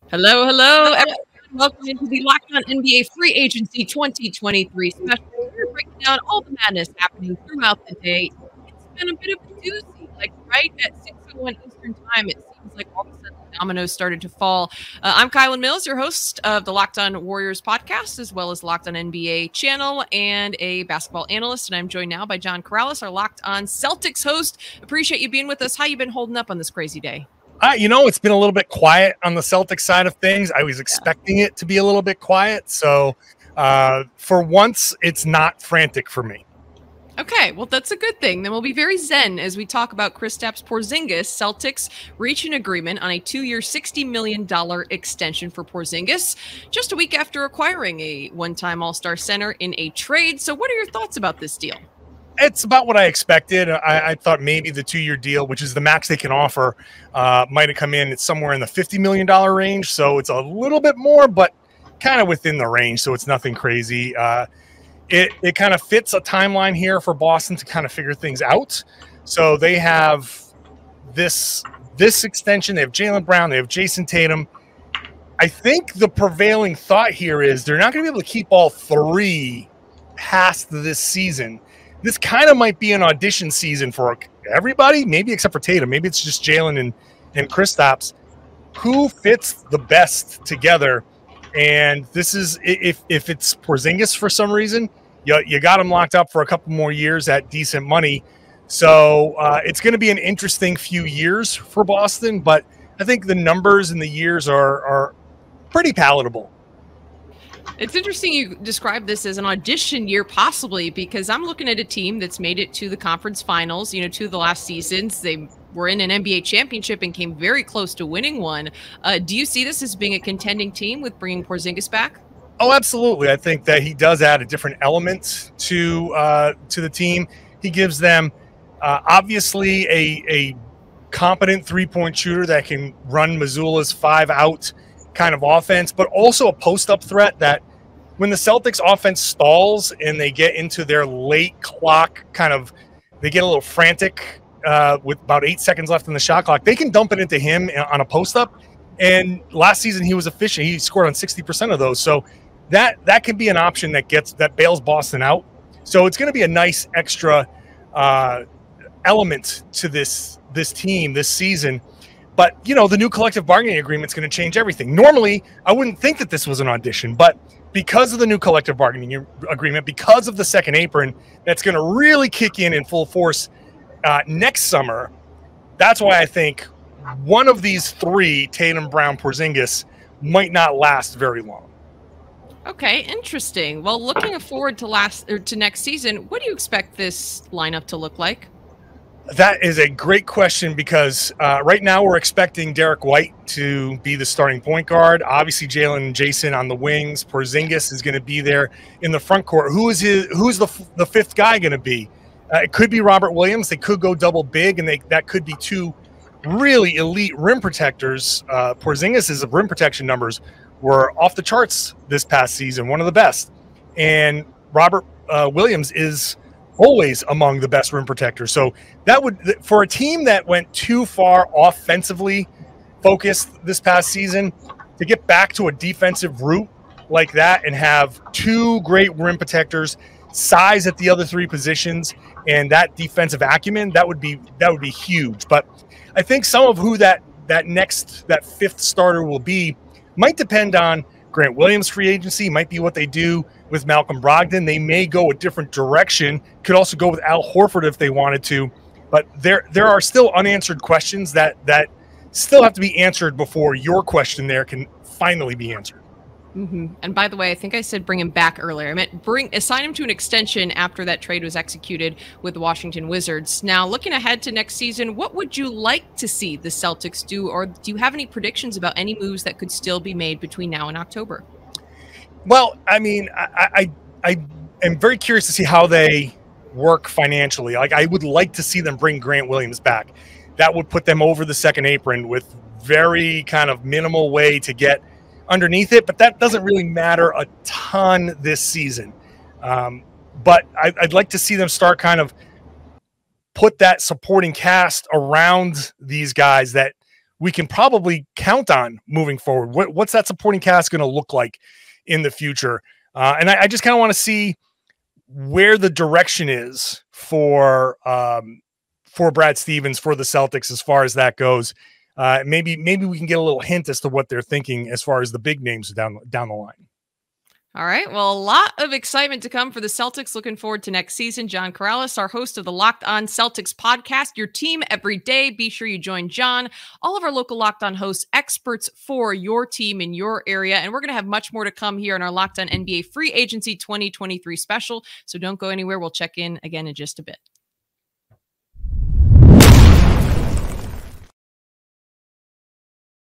Hello, hello, everyone. Welcome into the Locked On NBA Free Agency 2023 special. We're breaking down all the madness happening throughout the day. It's been a bit of a doozy. Like right at 6:01 Eastern Time, it seems like all of a sudden the dominoes started to fall. I'm Kylan Mills, your host of the Locked On Warriors podcast, as well as Locked On NBA channel, and a basketball analyst. And I'm joined now by John Karalis, our Locked On Celtics host. Appreciate you being with us. How you been holding up on this crazy day? It's been a little bit quiet on the Celtics side of things. I was expecting it to be a little bit quiet. So for once, it's not frantic for me. Okay, well, that's a good thing. Then we'll be very zen as we talk about Kristaps Porzingis. Celtics reach an agreement on a 2-year, $60 million extension for Porzingis, just a week after acquiring a one-time All-Star center in a trade. So what are your thoughts about this deal? It's about what I expected. I thought maybe the 2-year deal, which is the max they can offer, might have come in at somewhere in the $50 million range. So it's a little bit more, but kind of within the range. So it's nothing crazy. It kind of fits a timeline here for Boston to kind of figure things out. So they have this extension. They have Jaylen Brown. They have Jayson Tatum. I think the prevailing thought here is they're not going to be able to keep all three past this season. This kind of might be an audition season for everybody, maybe except for Tatum. Maybe it's just Jaylen and Kristaps. Who fits the best together? And this is, if it's Porzingis for some reason, you got him locked up for a couple more years at decent money. So it's going to be an interesting few years for Boston, but I think the numbers and the years are pretty palatable. It's interesting you describe this as an audition year, possibly, because I'm looking at a team that's made it to the conference finals, two of the last seasons. They were in an NBA championship and came very close to winning one. Do you see this as being a contending team with bringing Porzingis back? Oh, absolutely. I think that he does add a different element to the team. He gives them obviously a competent three-point shooter that can run Missoula's 5-out kind of offense, but also a post-up threat that when the Celtics offense stalls and they get into their late clock they get a little frantic with about 8 seconds left in the shot clock, they can dump it into him on a post-up. And last season he was efficient. He scored on 60% of those. So that can be an option that bails Boston out. So it's going to be a nice extra element to this team this season. But, the new collective bargaining agreement is going to change everything. Normally, I wouldn't think that this was an audition, but because of the new collective bargaining agreement, because of the second apron, that's going to really kick in full force next summer. That's why I think one of these three, Tatum, Brown, Porzingis, might not last very long. Okay, interesting. Well, looking forward to next season, what do you expect this lineup to look like? That is a great question because right now we're expecting Derek White to be the starting point guard. Obviously, Jaylen and Jayson on the wings. Porzingis is going to be there in the front court. Who's the fifth guy going to be? It could be Robert Williams. They could go double big, and that could be two really elite rim protectors. Porzingis' rim protection numbers were off the charts this past season, one of the best. And Robert Williams is always among the best rim protectors. So that would, for a team that went too far offensively focused this past season, to get back to a defensive route like that and have two great rim protectors, size at the other three positions, and that defensive acumen, that would be huge. But I think some of who that fifth starter will be might depend on Grant Williams' free agency, might be what they do with Malcolm Brogdon. They may go a different direction. Could also go with Al Horford if they wanted to. But there are still unanswered questions that still have to be answered before your question there can finally be answered. Mm-hmm. And by the way, I think I said bring him back earlier. I meant assign him to an extension after that trade was executed with the Washington Wizards. Now, looking ahead to next season, what would you like to see the Celtics do? Or do you have any predictions about any moves that could still be made between now and October? Well, I mean, I am very curious to see how they work financially. Like, I would like to see them bring Grant Williams back. That would put them over the second apron with very kind of minimal way to get underneath it, but that doesn't really matter a ton this season. But I'd like to see them start kind of put that supporting cast around these guys that we can probably count on moving forward. What's that supporting cast going to look like in the future? And I just kind of want to see where the direction is for Brad Stevens, for the Celtics, as far as that goes. Maybe we can get a little hint as to what they're thinking as far as the big names down the line. All right. Well, a lot of excitement to come for the Celtics. Looking forward to next season. John Karalis, our host of the Locked On Celtics podcast, your team every day. Be sure you join John, all of our local Locked On hosts, experts for your team in your area. And we're going to have much more to come here in our Locked On NBA Free Agency 2023 special. So don't go anywhere. We'll check in again in just a bit.